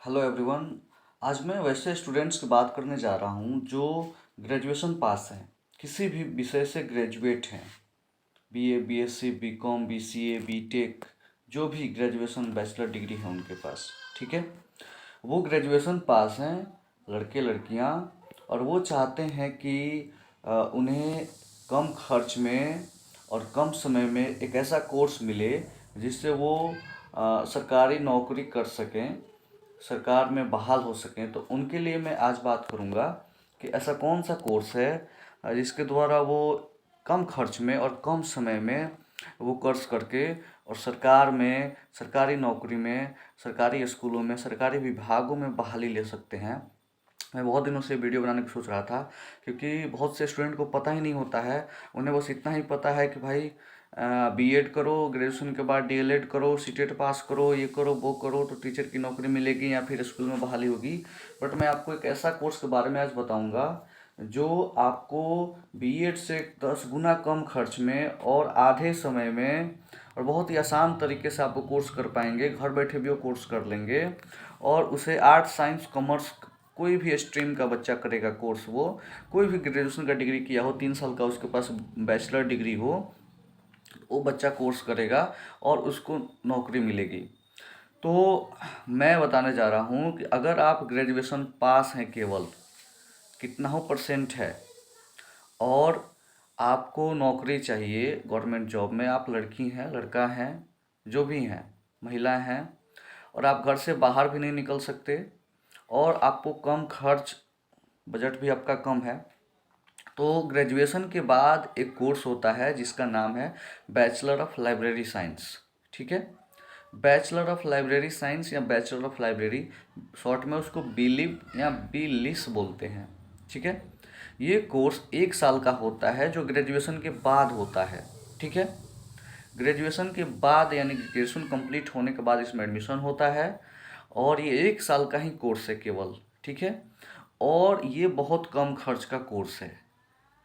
Hello everyone. आज मैं वैसे स्टूडेंट्स की बात करने जा रहा हूँ जो ग्रेजुएशन पास हैं, किसी भी विषय से ग्रेजुएट हैं। BA, BSc, BCom, BCA, BTech, जो भी ग्रेजुएशन बैचलर डिग्री है उनके पास, ठीक है। वो ग्रेजुएशन पास हैं, लड़के लड़कियाँ, और वो चाहते हैं कि उन्हें कम खर्च में और कम समय में एक ऐसा कोर्स मिले जिससे वो सरकारी नौकरी कर सकें, सरकार में बहाल हो सकें। तो उनके लिए मैं आज बात करूंगा कि ऐसा कौन सा कोर्स है जिसके द्वारा वो कम खर्च में और कम समय में वो कोर्स करके और सरकार में, सरकारी नौकरी में, सरकारी स्कूलों में, सरकारी विभागों में बहाली ले सकते हैं। मैं बहुत दिनों से वीडियो बनाने की सोच रहा था, क्योंकि बहुत से स्टूडेंट को पता ही नहीं होता है। उन्हें बस इतना ही पता है कि भाई बीएड करो, ग्रेजुएशन के बाद डीएलएड करो, सीटेट पास करो, ये करो वो करो तो टीचर की नौकरी मिलेगी या फिर स्कूल में बहाली होगी। बट मैं आपको एक ऐसा कोर्स के बारे में आज बताऊंगा जो आपको बीएड से 10 गुना कम खर्च में और आधे समय में और बहुत ही आसान तरीके से आपको कोर्स कर पाएंगे। घर बैठे भी वो कोर्स कर लेंगे और उसे आर्ट, साइंस, कॉमर्स, कोई भी स्ट्रीम का बच्चा करेगा कोर्स। वो कोई भी ग्रेजुएशन का डिग्री किया हो, 3 साल का उसके पास बैचलर डिग्री हो, वो बच्चा कोर्स करेगा और उसको नौकरी मिलेगी। तो मैं बताने जा रहा हूँ कि अगर आप ग्रेजुएशन पास हैं, केवल कितना हो परसेंट है, और आपको नौकरी चाहिए गवर्नमेंट जॉब में, आप लड़की हैं, लड़का हैं, जो भी हैं, महिला हैं, और आप घर से बाहर भी नहीं निकल सकते, और आपको कम खर्च, बजट भी आपका कम है, तो ग्रेजुएशन के बाद एक कोर्स होता है जिसका नाम है बैचलर ऑफ लाइब्रेरी साइंस, ठीक है। बैचलर ऑफ लाइब्रेरी साइंस या बैचलर ऑफ लाइब्रेरी, शॉर्ट में उसको बीलिब या बीलिस बोलते हैं, ठीक है। ये कोर्स 1 साल का होता है जो ग्रेजुएशन के बाद होता है, ठीक है। ग्रेजुएशन के बाद यानी ग्रेजुएशन कंप्लीट होने के बाद इसमें एडमिशन होता है, और ये 1 साल का ही कोर्स है केवल, ठीक है। और ये बहुत कम खर्च का कोर्स है,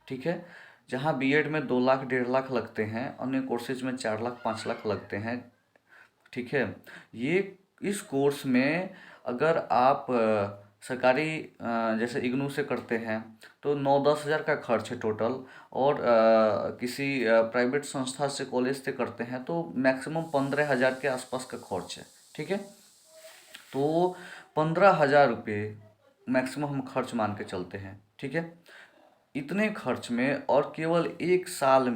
ठीक है। जहाँ बीएड में 2 लाख 1.5 लाख लगते हैं, अन्य कोर्सेज में 4 लाख 5 लाख लगते हैं, ठीक है। ये इस कोर्स में अगर आप सरकारी जैसे इग्नू से करते हैं तो 9-10 हज़ार का खर्च है टोटल, और किसी प्राइवेट संस्था से, कॉलेज से करते हैं तो मैक्सिमम 15 हज़ार के आसपास का खर्च है, ठीक है। तो 15 हज़ार रुपये मैक्सिमम हम खर्च मान के चलते हैं, ठीक है। इतने खर्च में और केवल 1 साल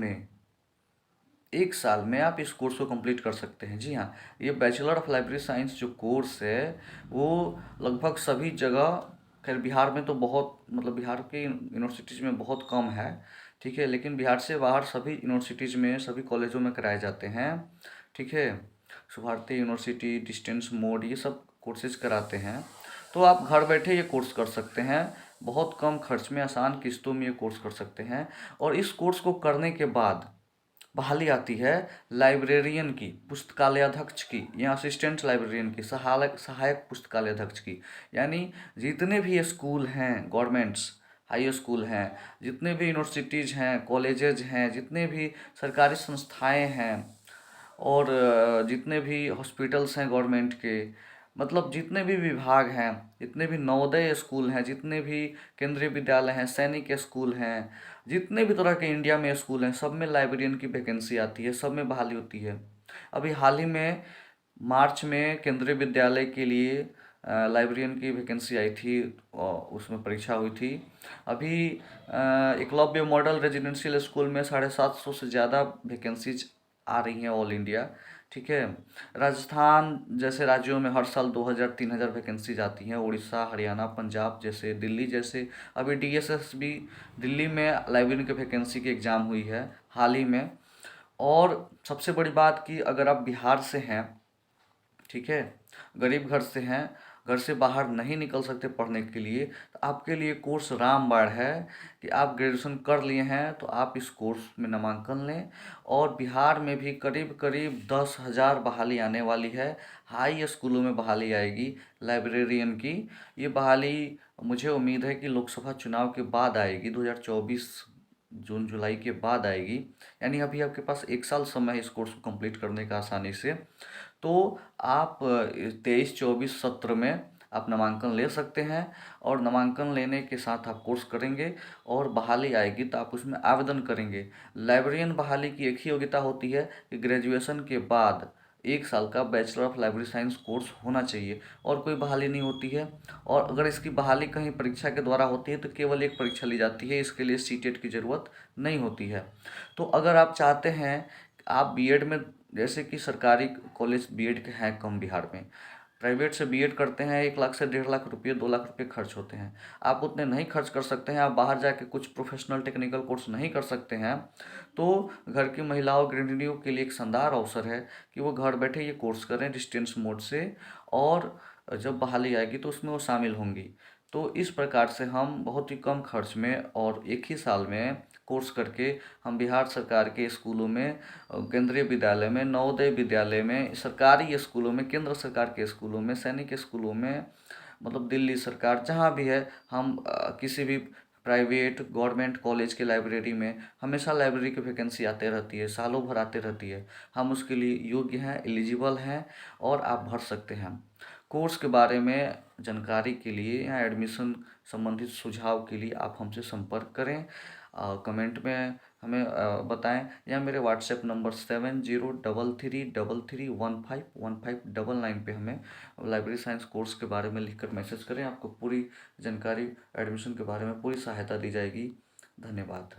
में आप इस कोर्स को कंप्लीट कर सकते हैं। जी हाँ, ये बैचलर ऑफ लाइब्रेरी साइंस जो कोर्स है वो लगभग सभी जगह, खैर बिहार में तो बहुत, मतलब बिहार की यूनिवर्सिटीज़ में बहुत कम है, ठीक है, लेकिन बिहार से बाहर सभी यूनिवर्सिटीज़ में, सभी कॉलेजों में कराए जाते हैं, ठीक है। भारतीय यूनिवर्सिटी, डिस्टेंस मोड, ये सब कोर्सेज कराते हैं। तो आप घर बैठे ये कोर्स कर सकते हैं, बहुत कम खर्च में, आसान किस्तों में ये कोर्स कर सकते हैं। और इस कोर्स को करने के बाद बहाली आती है लाइब्रेरियन की, पुस्तकालयाध्यक्ष की, या असिस्टेंट लाइब्रेरियन की, सहायक सहायक पुस्तकालयाध्यक्ष की। यानी जितने भी स्कूल हैं, गवर्नमेंट्स हाई स्कूल हैं, जितने भी यूनिवर्सिटीज़ हैं, कॉलेजेज हैं, जितने भी सरकारी संस्थाएं हैं, और जितने भी हॉस्पिटल्स हैं गवर्नमेंट के, मतलब जितने भी विभाग हैं, जितने भी नवोदय स्कूल हैं, जितने भी केंद्रीय विद्यालय हैं, सैनिक स्कूल हैं, जितने भी तरह के इंडिया में स्कूल हैं, सब में लाइब्रेरियन की वैकेंसी आती है, सब में बहाली होती है। अभी हाल ही में मार्च में केंद्रीय विद्यालय के लिए लाइब्रेरियन की वैकेंसी आई थी, और उसमें परीक्षा हुई थी। अभी एकलव्य मॉडल रेजिडेंशियल स्कूल में 750 से ज़्यादा वैकेंसीज आ रही हैं ऑल इंडिया, ठीक है। राजस्थान जैसे राज्यों में हर साल 2000-3000 वैकेंसीज आती हैं, उड़ीसा, हरियाणा, पंजाब जैसे, दिल्ली जैसे। अभी डीएसएस भी दिल्ली में लाइब्रेरियन की वैकेंसी की एग्ज़ाम हुई है हाल ही में। और सबसे बड़ी बात कि अगर आप बिहार से हैं, ठीक है, गरीब घर से हैं, घर से बाहर नहीं निकल सकते पढ़ने के लिए, तो आपके लिए कोर्स रामबाण है कि आप ग्रेजुएशन कर लिए हैं तो आप इस कोर्स में नामांकन लें। और बिहार में भी करीब करीब 10 हज़ार बहाली आने वाली है, हाई स्कूलों में बहाली आएगी लाइब्रेरियन की। ये बहाली मुझे उम्मीद है कि लोकसभा चुनाव के बाद आएगी, 2024 जून जुलाई के बाद आएगी। यानी अभी आपके पास 1 साल समय है इस कोर्स को कंप्लीट करने का आसानी से। तो आप 23-24 सत्र में आप नामांकन ले सकते हैं और नामांकन लेने के साथ आप कोर्स करेंगे और बहाली आएगी तो आप उसमें आवेदन करेंगे। लाइब्रेरियन बहाली की एक ही योग्यता होती है कि ग्रेजुएशन के बाद 1 साल का bachelor of library science course होना चाहिए और कोई बहाली नहीं होती है। और अगर इसकी बहाली कहीं परीक्षा के द्वारा होती है तो केवल एक परीक्षा ली जाती है, इसके लिए सीटेट की ज़रूरत नहीं होती है। तो अगर आप चाहते हैं आप बीएड में, जैसे कि सरकारी कॉलेज बीएड के हैं कम बिहार में, प्राइवेट से बीएड करते हैं 1 लाख से 1.5 लाख रुपये 2 लाख रुपये खर्च होते हैं। आप उतने नहीं खर्च कर सकते हैं, आप बाहर जाके कुछ प्रोफेशनल टेक्निकल कोर्स नहीं कर सकते हैं, तो घर की महिलाओं गृहिणियों के लिए एक शानदार अवसर है कि वो घर बैठे ये कोर्स करें डिस्टेंस मोड से, और जब बहाली आएगी तो उसमें वो शामिल होंगी। तो इस प्रकार से हम बहुत ही कम खर्च में और एक ही साल में कोर्स करके हम बिहार सरकार के स्कूलों में, केंद्रीय विद्यालय में, नवोदय विद्यालय में, सरकारी स्कूलों में, केंद्र सरकार के स्कूलों में, सैनिक स्कूलों में, मतलब दिल्ली सरकार जहाँ भी है, हम किसी भी प्राइवेट गवर्नमेंट कॉलेज के लाइब्रेरी में हमेशा लाइब्रेरी की वैकेंसी आते रहती है, सालों भर आते रहती है। हम उसके लिए योग्य हैं, एलिजिबल हैं और आप भर सकते हैं। कोर्स के बारे में जानकारी के लिए या एडमिशन संबंधित सुझाव के लिए आप हमसे संपर्क करें, कमेंट में हमें बताएं, या मेरे व्हाट्सएप नंबर 703333151599 पे हमें लाइब्रेरी साइंस कोर्स के बारे में लिखकर मैसेज करें। आपको पूरी जानकारी एडमिशन के बारे में पूरी सहायता दी जाएगी। धन्यवाद।